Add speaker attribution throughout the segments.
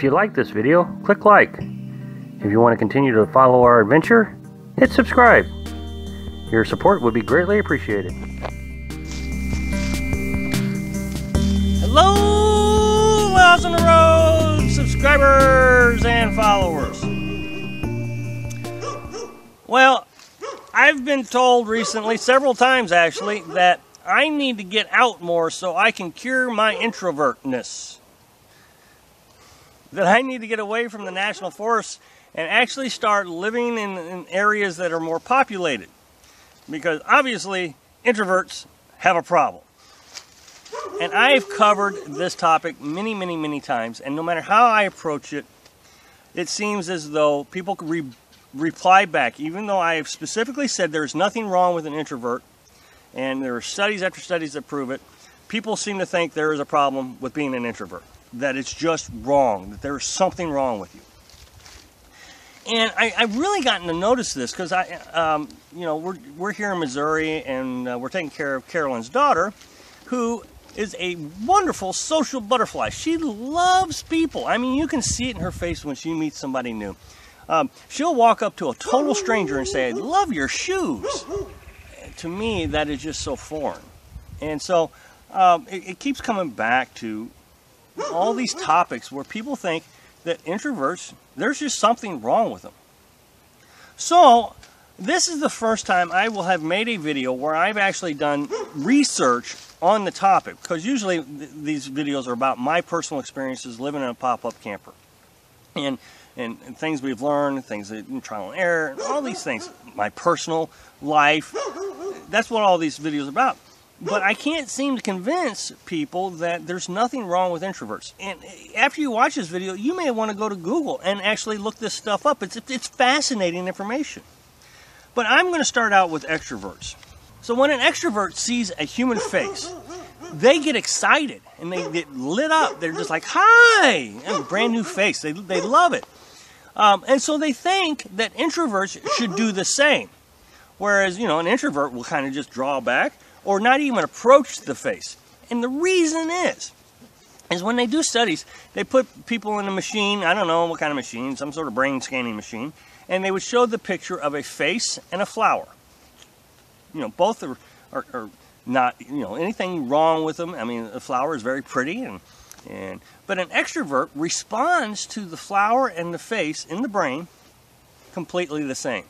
Speaker 1: If you like this video, click like. If you want to continue to follow our adventure, hit subscribe. Your support would be greatly appreciated. Hello, Miles on the Road subscribers and followers. Well, I've been told recently, several times actually, that I need to get out more so I can cure my introvertness. That I need to get away from the national forests and actually start living in areas that are more populated. Because obviously, introverts have a problem. And I've covered this topic many times, and no matter how I approach it, it seems as though people reply back, even though I have specifically said there's nothing wrong with an introvert, and there are studies after studies that prove it, people seem to think there is a problem with being an introvert. That it's just wrong, that there's something wrong with you. And I've really gotten to notice this because we're here in Missouri, and we're taking care of Carolyn's daughter, who is a wonderful social butterfly. She loves people. I mean, you can see it in her face when she meets somebody new. She'll walk up to a total stranger and say, "I love your shoes." To me, that is just so foreign. And so it keeps coming back to all these topics where people think that introverts, there's just something wrong with them. So this is the first time I will have made a video where I've actually done research on the topic, because usually these videos are about my personal experiences living in a pop-up camper and things we've learned, things in trial and error, and all these things, my personal life. That's what all these videos are about. But I can't seem to convince people that there's nothing wrong with introverts. And after you watch this video, you may want to go to Google and actually look this stuff up. It's fascinating information. But I'm going to start out with extroverts. So when an extrovert sees a human face, they get excited and they get lit up. They're just like, "Hi!" And a brand new face. They love it. And so they think that introverts should do the same. Whereas, an introvert will kind of just draw back or not even approach the face. And the reason is when they do studies, they put people in a machine, I don't know what kind of machine, some sort of brain scanning machine, and they would show the picture of a face and a flower. Both are not, anything wrong with them. I mean, a flower is very pretty, but an extrovert responds to the flower and the face in the brain completely the same.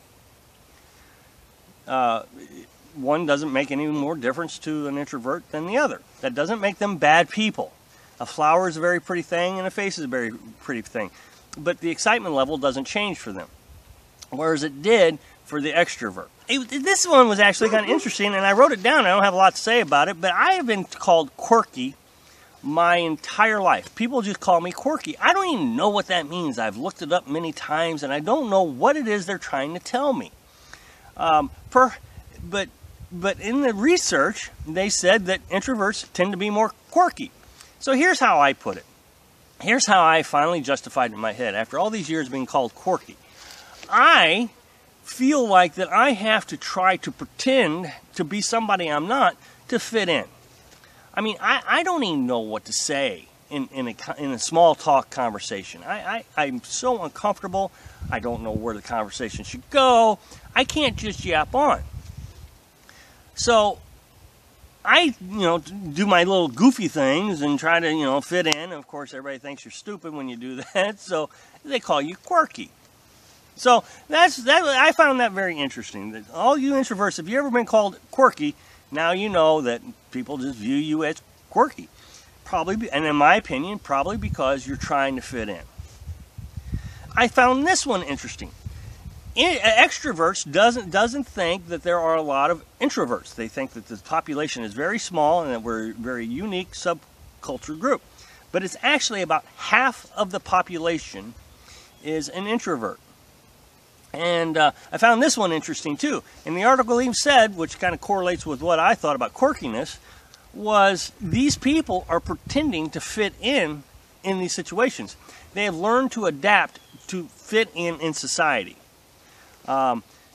Speaker 1: One doesn't make any more difference to an introvert than the other. That doesn't make them bad people. A flower is a very pretty thing, and a face is a very pretty thing. But the excitement level doesn't change for them, whereas it did for the extrovert. This one was actually kind of interesting, and I wrote it down. I don't have a lot to say about it, but I have been called quirky my entire life. People just call me quirky. I don't even know what that means. I've looked it up many times, and I don't know what it is they're trying to tell me. But in the research, they said that introverts tend to be more quirky. So here's how I put it. Here's how I finally justified it in my head. After all these years being called quirky, I feel like that I have to try to pretend to be somebody I'm not to fit in. I mean, I don't even know what to say in a small talk conversation. I'm so uncomfortable. I don't know where the conversation should go. I can't just yap on. So I, do my little goofy things and try to, fit in. Of course, everybody thinks you're stupid when you do that, so they call you quirky. So I found that very interesting. That all you introverts, if you've ever been called quirky, now you know that people just view you as quirky. Probably, and in my opinion, probably because you're trying to fit in. I found this one interesting. Extroverts doesn't think that there are a lot of introverts. They think that the population is very small and that we're a very unique subculture group. But it's actually about half of the population is an introvert. And I found this one interesting too. And the article even said, which kind of correlates with what I thought about quirkiness, was these people are pretending to fit in these situations. They have learned to adapt to fit in society.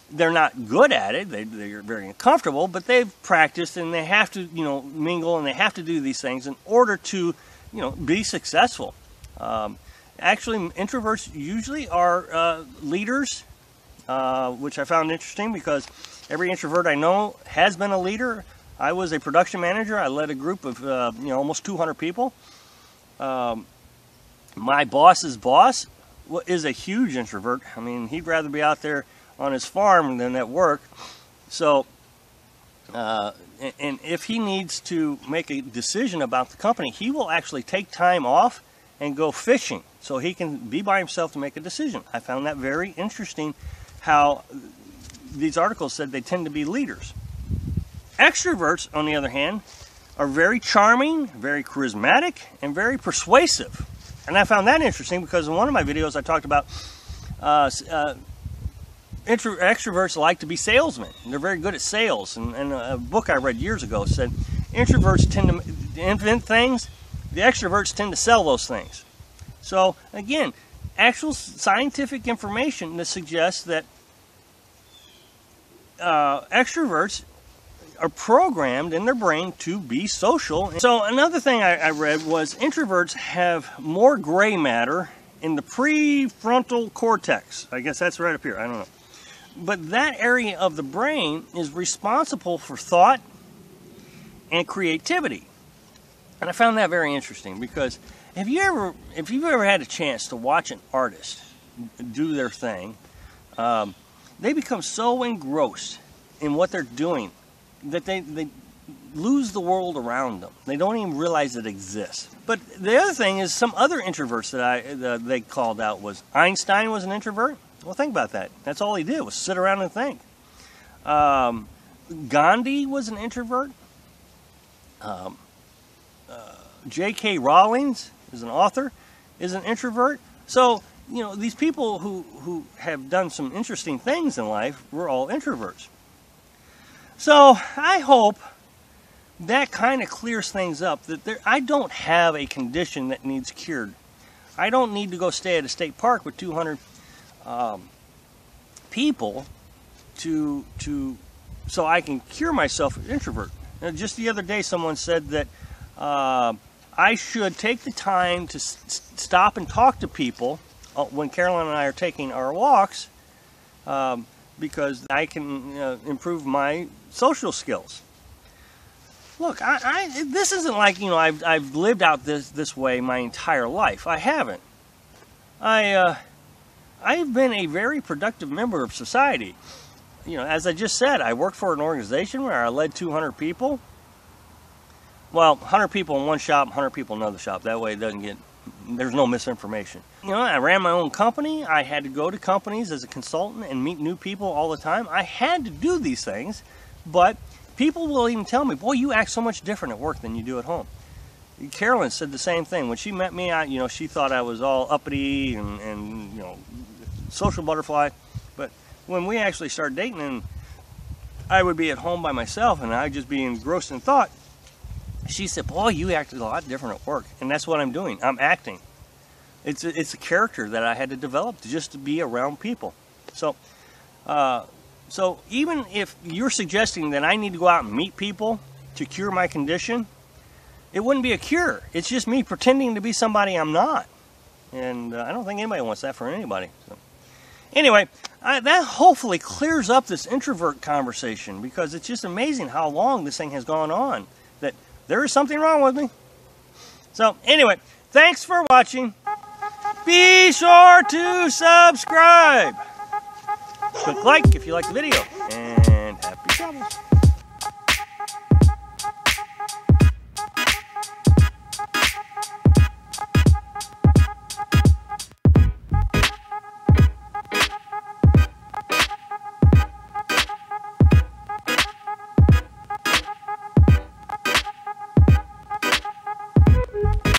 Speaker 1: They're not good at it. They're very uncomfortable, but they've practiced and they have to, mingle and they have to do these things in order to, be successful. Actually, introverts usually are leaders, which I found interesting because every introvert I know has been a leader. I was a production manager. I led a group of almost 200 people. My boss's boss is a huge introvert. I mean, he'd rather be out there on his farm than at work. So, and if he needs to make a decision about the company, he will actually take time off and go fishing so he can be by himself to make a decision. I found that very interesting, how these articles said they tend to be leaders. Extroverts, on the other hand, are very charming, very charismatic, and very persuasive. And I found that interesting because in one of my videos I talked about extroverts like to be salesmen. They're very good at sales. And a book I read years ago said introverts tend to invent things, the extroverts tend to sell those things. So again, actual scientific information that suggests that extroverts are programmed in their brain to be social. So another thing I read was introverts have more gray matter in the prefrontal cortex. I guess that's right up here, I don't know. But that area of the brain is responsible for thought and creativity. And I found that very interesting because if you've ever had a chance to watch an artist do their thing, they become so engrossed in what they're doing that they lose the world around them. They don't even realize it exists. But the other thing is some other introverts that they called out was Einstein was an introvert. Well, think about that. That's all he did was sit around and think. Gandhi was an introvert. J.K. Rowling is an author, is an introvert. So, you know, these people who have done some interesting things in life were all introverts. So I hope that kind of clears things up, that I don't have a condition that needs cured. I don't need to go stay at a state park with 200 people so I can cure myself as an introvert. Now, just the other day someone said that I should take the time to stop and talk to people when Carolyn and I are taking our walks, because I can improve my social skills. Look, this isn't like, you know, I've lived out this way my entire life. I haven't. I've been a very productive member of society. You know, as I just said, I worked for an organization where I led 200 people. Well, 100 people in one shop, 100 people in another shop. That way it doesn't get, there's no misinformation. You know, I ran my own company. I had to go to companies as a consultant and meet new people all the time. I had to do these things, but people will even tell me, boy, you act so much different at work than you do at home. Carolyn said the same thing. When she met me, you know, she thought I was all uppity and you know, social butterfly. But when we actually started dating, and I would be at home by myself and I'd just be engrossed in thought, she said, boy, you acted a lot different at work. And that's what I'm doing. I'm acting. It's a character that I had to develop just to be around people. So, so even if you're suggesting that I need to go out and meet people to cure my condition, it wouldn't be a cure. It's just me pretending to be somebody I'm not. And I don't think anybody wants that for anybody. So. Anyway, that hopefully clears up this introvert conversation, because it's just amazing how long this thing has gone on, that there is something wrong with me. So anyway, thanks for watching. Be sure to subscribe. Click like if you like the video.